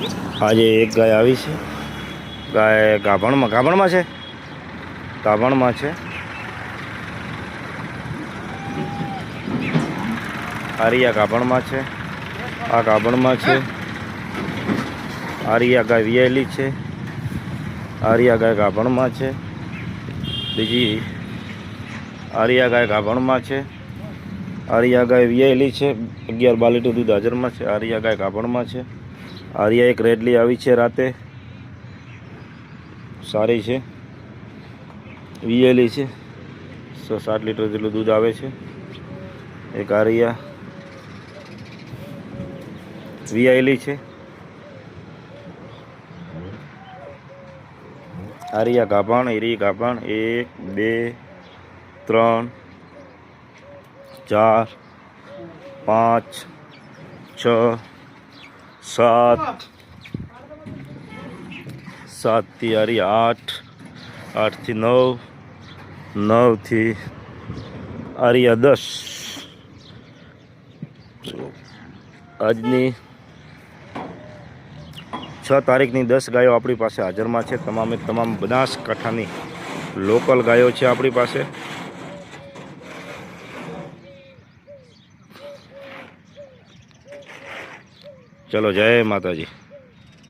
આજે એક ગાય આવી છે, ગાય ગાભણમાં છે, ગાભણમાં છે। આરિયા ગાભણમાં છે, આ ગાભણમાં છે। આરિયા ગાય વિયાયેલી છે, આરિયા ગાય ગાભણમાં છે, બીજી આરિયા ગાય ગાભણમાં છે, આરિયા ગાય વિયાયેલી છે, 11-12 લીટર દૂધ હાજરમાં છે। આરિયા ગાય ગાભણમાં છે, આરિયા એક રેડલી આવી છે, રાતે સારી છે, વિયાયેલી છે, 6-7 લીટર જેટલું દૂધ આવે છે। એક આરિયા વિયાયેલી છે, આરિયા ગાભણ, હીરી ગાભણ 1 2 3 4 5 6 7 7 થી આરિયા 8 8 થી 9 9 થી આરિયા 10। આજની 6 તારીખની 10 ગાયો આપણી પાસે હાજરમાં છે। તમામે તમામ બનાસકાંઠાની લોકલ ગાયો છે આપણી પાસે। ચલો, જય માતાજી।